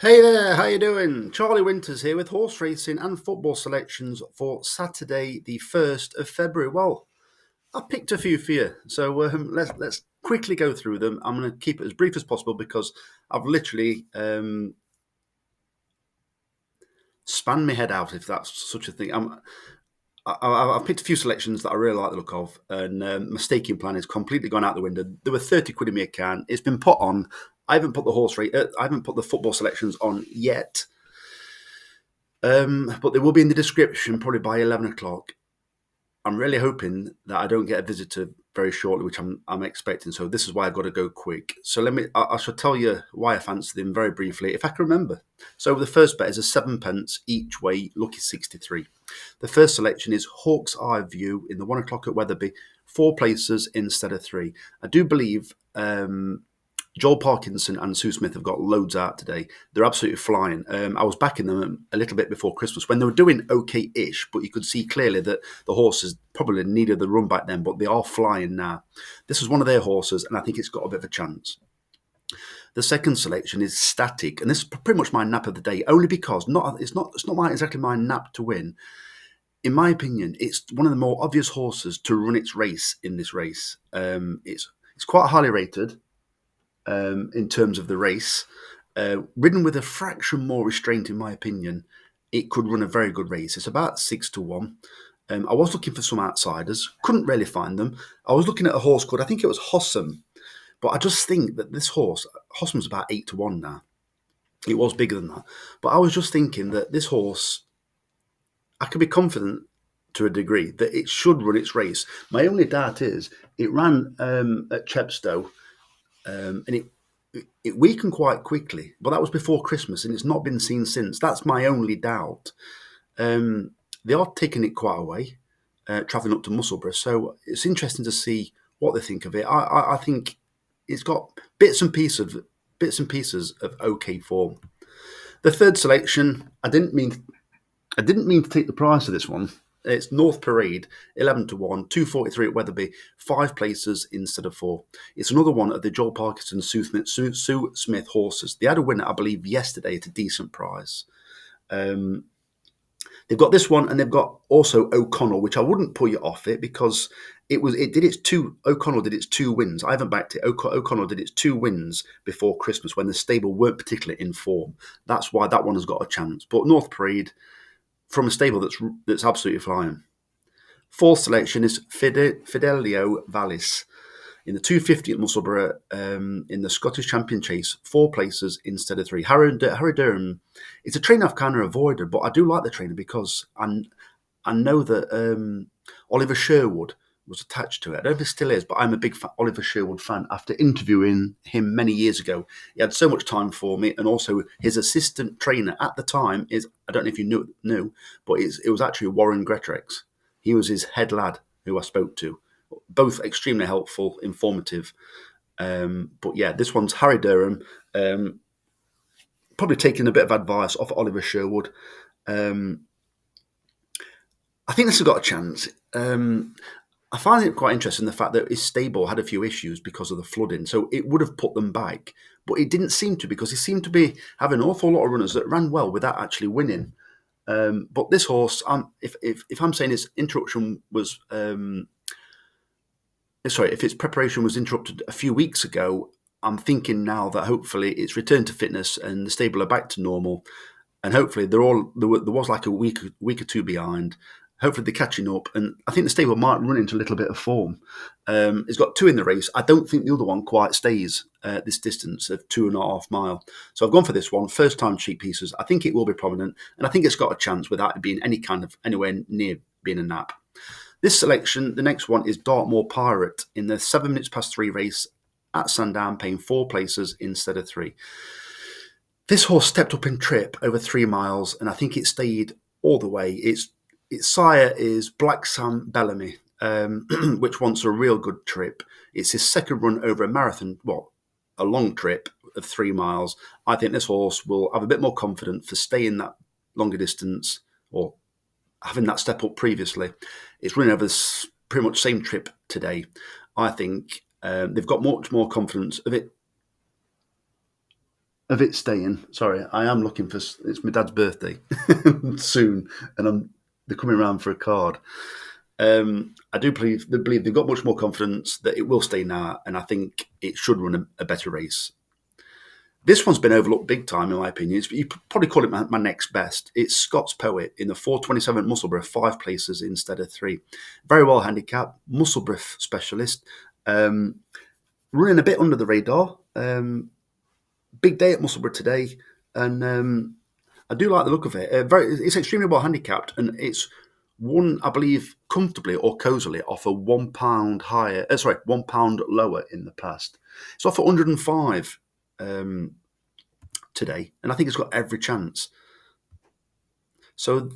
Hey there, how you doing? Charlie Winters here with horse racing and football selections for Saturday, the 1st of February. Well, I picked a few for you, so let's quickly go through them. I'm going to keep it as brief as possible because I've literally spanned my head out, if that's such a thing. I've picked a few selections that I really like the look of, and my staking plan has completely gone out the window. There were 30 quid in my account. It's been put on. I haven't put the horse rate. I haven't put the football selections on yet. But they will be in the description probably by 11 o'clock. I'm really hoping that I don't get a visitor very shortly, which I'm expecting. So this is why I've got to go quick. So I shall tell you why I fancy them very briefly, if I can remember. So the first bet is a 7p each way, lucky 63. The first selection is Hawk's Eye View in the 1 o'clock at Wetherby, 4 places instead of 3. I do believe Joel Parkinson and Sue Smith have got loads out today. They're absolutely flying. I was backing them a little bit before Christmas when they were doing okay-ish, but you could see clearly that the horses probably needed the run back then, but they are flying now. This is one of their horses, and I think it's got a bit of a chance. The second selection is Static, and this is pretty much my nap of the day, only because it's not exactly my nap to win. In my opinion, it's one of the more obvious horses to run its race in this race. It's quite highly rated. In terms of the race. Ridden with a fraction more restraint, in my opinion, it could run a very good race. It's about 6-1. I was looking for some outsiders, couldn't really find them. I was looking at a horse called, I think it was Hossam, but I just think that this horse, Hossam's about 8-1 now. It was bigger than that. But I was just thinking that this horse, I could be confident to a degree that it should run its race. My only doubt is it ran at Chepstow and it weakened quite quickly, but that was before Christmas, and it's not been seen since. That's my only doubt. They are taking it quite away, travelling up to Musselburgh, so it's interesting to see what they think of it. I think it's got bits and pieces of okay form. The third selection, I didn't mean to take the price of this one. It's North Parade, 11-1, 243 at Wetherby, 5 places instead of 4. It's another one of the Joel Parkinson Sue Smith horses. They had a winner, I believe, yesterday at a decent price. They've got this one, and they've got also O'Connell, which I wouldn't put you off it because O'Connell did its 2 wins. I haven't backed it. O'Connell did its 2 wins before Christmas when the stable weren't particularly in form. That's why that one has got a chance. But North Parade, from a stable that's absolutely flying. Fourth selection is Fidelio Vallis in the 250 at Musselburgh in the Scottish Champion Chase, 4 places instead of 3. Harry Durham, it's a trainer I've kind of avoided, but I do like the trainer because I know that Oliver Sherwood was attached to it. I don't know if it still is, but I'm a big Oliver Sherwood fan after interviewing him many years ago. He had so much time for me, and also his assistant trainer at the time is, I don't know if you knew, but it was actually Warren Grettrex. He was his head lad who I spoke to. Both extremely helpful, informative. But yeah, this one's Harry Durham. Probably taking a bit of advice off Oliver Sherwood. I think this has got a chance. I find it quite interesting the fact that his stable had a few issues because of the flooding, so it would have put them back, but it didn't seem to because he seemed to be having an awful lot of runners that ran well without actually winning. But this horse, if I'm saying its interruption was, if its preparation was interrupted a few weeks ago, I'm thinking now that hopefully it's returned to fitness and the stable are back to normal, and hopefully there was like a week or two behind. Hopefully they're catching up, and I think the stable might run into a little bit of form. It's got 2 in the race. I don't think the other one quite stays this distance of 2.5 miles. So I've gone for this one, first time cheap pieces. I think it will be prominent, and I think it's got a chance without it being anywhere near being a nap. This selection, the next one is Dartmoor Pirate in the 3 race at Sandown, paying 4 places instead of 3. This horse stepped up in trip over 3 miles, and I think it stayed all the way. Its sire is Black Sam Bellamy, which wants a real good trip. It's his second run over a marathon, a long trip of 3 miles. I think this horse will have a bit more confidence for staying that longer distance or having that step up previously. It's running over this pretty much same trip today. I think they've got much more confidence of it of it staying. Sorry, I am looking for. It's my dad's birthday soon, and they're coming around for a card. I do believe they've got much more confidence that it will stay now, and I think it should run a better race. This one's been overlooked big time, in my opinion. You probably call it my next best. It's Scott's Poet in the 4:27 Musselburgh, 5 places instead of 3. Very well handicapped, Musselburgh specialist, running a bit under the radar. Big day at Musselburgh today, and I do like the look of it. It's extremely well handicapped, and it's won, I believe, comfortably or cosily off a £1 higher. £1 lower in the past. It's off at 105 today, and I think it's got every chance. So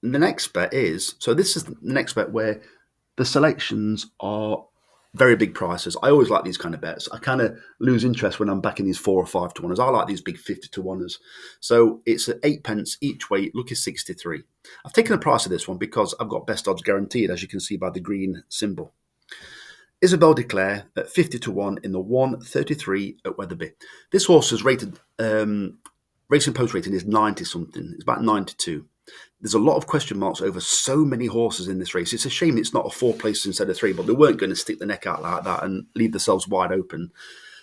the next bet is this is the next bet where the selections are very big prices. I always like these kind of bets. I kind of lose interest when I'm backing these 4 or 5 to 1ers. I like these big 50 to 1ers. So it's at 8p each way. Look is 63. I've taken the price of this one because I've got best odds guaranteed, as you can see by the green symbol. Isabel Declare at 50 to 1 in the 1:33 at Wetherby. This horse is rated, Racing Post rating is 90 something. It's about 92. There's a lot of question marks over so many horses in this race. It's a shame it's not a 4 places instead of 3, but they weren't going to stick the neck out like that and leave themselves wide open.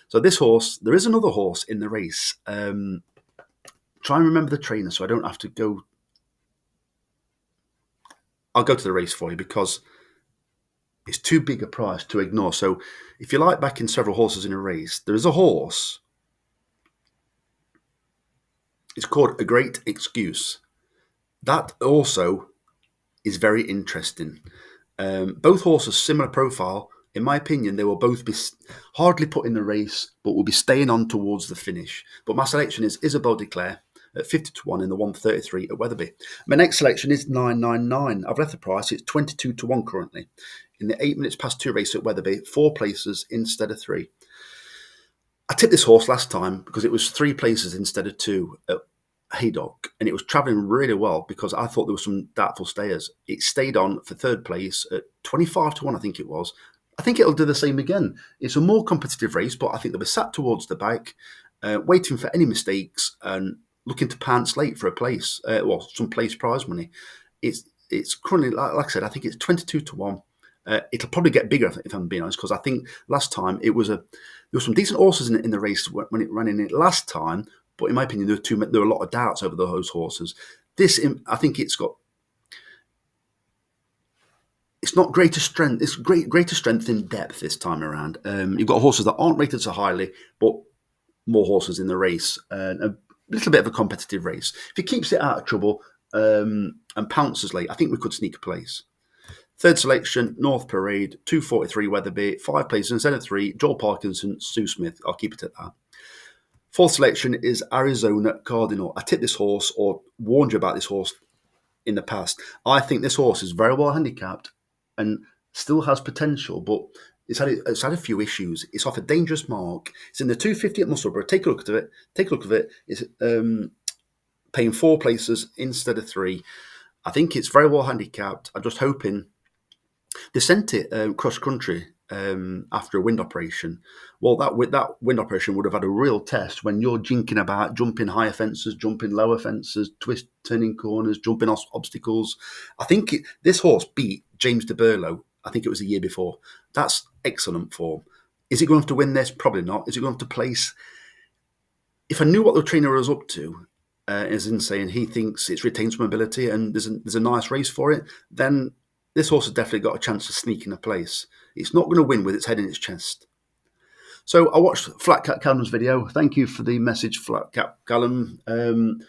So this horse, there is another horse in the race. Try and remember the trainer so I don't have to go. I'll go to the race for you because it's too big a price to ignore. So if you like backing several horses in a race, there is a horse. It's called A Great Excuse. That also is very interesting. Both horses, similar profile. In my opinion, they will both be hardly put in the race, but will be staying on towards the finish. But my selection is Isabel Declare at 50 to 1 in the 1:33 at Wetherby. My next selection is 999. I've left the price. It's 22 to 1 currently. In the 8 minutes past 2 race at Wetherby, 4 places instead of 3. I tipped this horse last time because it was 3 places instead of 2 at Haydock, and it was travelling really well because I thought there were some doubtful stayers. It stayed on for 3rd place at 25 to 1, I think it was. I think it'll do the same again. It's a more competitive race, but I think they'll be sat towards the back, waiting for any mistakes and looking to pants late for a place, some place prize money. It's currently, like I said, I think it's 22 to 1. It'll probably get bigger if I'm being honest, because I think last time there were some decent horses in the race when it ran in it last time. But in my opinion, there were a lot of doubts over those horses. I think it's not greater strength. It's greater strength in depth this time around. You've got horses that aren't rated so highly, but more horses in the race, and a little bit of a competitive race. If he keeps it out of trouble and pounces late, I think we could sneak a place. 3rd selection, North Parade, 2:43 Wetherby, 5 places instead of 3. Joel Parkinson, Sue Smith. I'll keep it at that. 4th selection is Arizona Cardinal. I tipped this horse or warned you about this horse in the past. I think this horse is very well handicapped and still has potential, but it's had a few issues. It's off a dangerous mark. It's in the 250 at Musselburgh. Take a look at it. It's paying 4 places instead of 3. I think it's very well handicapped. I'm just hoping. They sent it cross country after a wind operation. Well, that wind operation would have had a real test when you're jinking about, jumping higher fences, jumping lower fences, turning corners, jumping obstacles. I think this horse beat James de Burlo. I think it was the year before. That's excellent form. Is it going to have to win this? Probably not. Is it going to have to place? If I knew what the trainer was up to, as in saying he thinks it's retained some ability and there's a nice race for it, then this horse has definitely got a chance to sneak in a place. It's not going to win with its head in its chest. So I watched Flat Cap Callum's video. Thank you for the message, Flat Cap Callum. In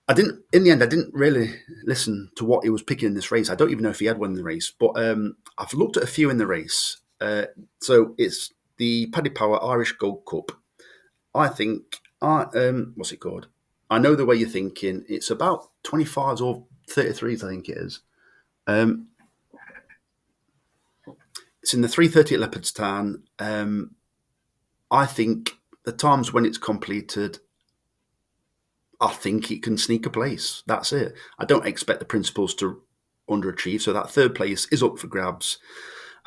the end, I didn't really listen to what he was picking in this race. I don't even know if he had won the race, but I've looked at a few in the race. So it's the Paddy Power Irish Gold Cup. I think, what's it called? I know the way you're thinking. It's about 25s or 33s, I think it is. It's in the 3:30 at Leopardstown. I think the times when it's completed, I think it can sneak a place. That's it. I don't expect the principals to underachieve, so that 3rd place is up for grabs.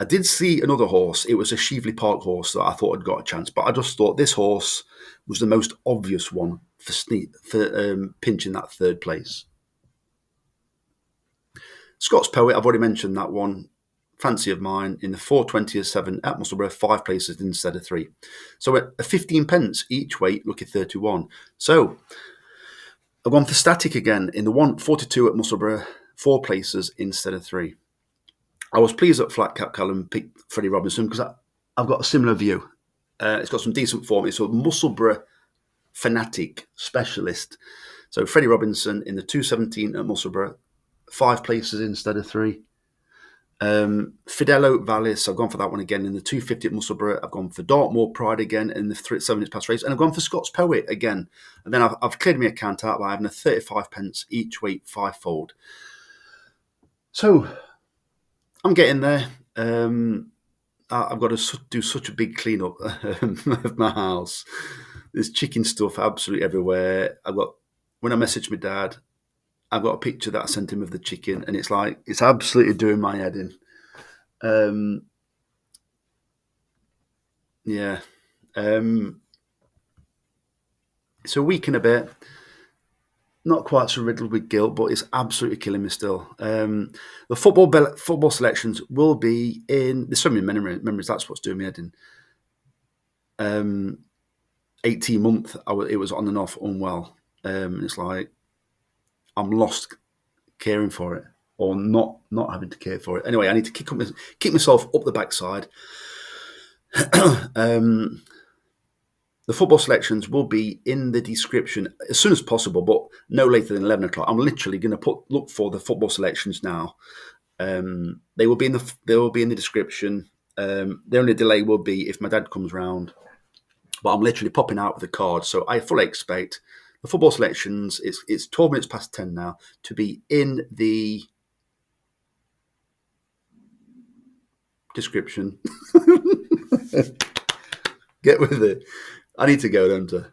I did see another horse. It was a Shively Park horse that I thought had got a chance, but I just thought this horse was the most obvious one for pinching that third place. Scott's Poet, I've already mentioned that one. Fancy of mine in the 420/7 at Musselburgh, 5 places instead of 3. So at 15 pence each way, lucky 31. So I've gone for Static again in the 142 at Musselburgh, 4 places instead of 3. I was pleased that Flat Cap Callum picked Freddie Robinson because I've got a similar view. It's got some decent form. It's a Musselburgh fanatic specialist. So Freddie Robinson in the 217 at Musselburgh, 5 places instead of 3. Fidelio Vallis, I've gone for that one again in the 250 at Musselburgh. I've gone for Dartmoor Pride again in the 7 minutes past race, and I've gone for Scott's Poet again. And then I've cleared my account out by having a 35 pence each way 5-fold. So I'm getting there. I've got to do such a big clean-up of my house. There's chicken stuff absolutely everywhere. When I messaged my dad, I've got a picture that I sent him of the chicken, and it's absolutely doing my head in. Yeah. It's a week and a bit. Not quite so riddled with guilt, but it's absolutely killing me still. The football selections will be in. There's so many memories. That's what's doing me head in. 18 months, it was on and off unwell. It's like I'm lost caring for it, or not having to care for it. Anyway, I need to kick myself up the backside. The football selections will be in the description as soon as possible, but no later than 11 o'clock. I'm literally going to look for the football selections now. They will be in the description. The only delay will be if my dad comes round, but I'm literally popping out with the card. So I fully expect the football selections. It's 12 minutes past 10 now to be in the description. Get with it. I need to go, don't I?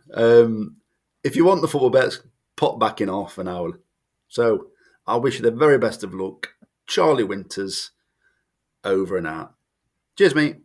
If you want the football bets, pop back in half an hour. So I wish you the very best of luck. Charlie Winters, over and out. Cheers, mate.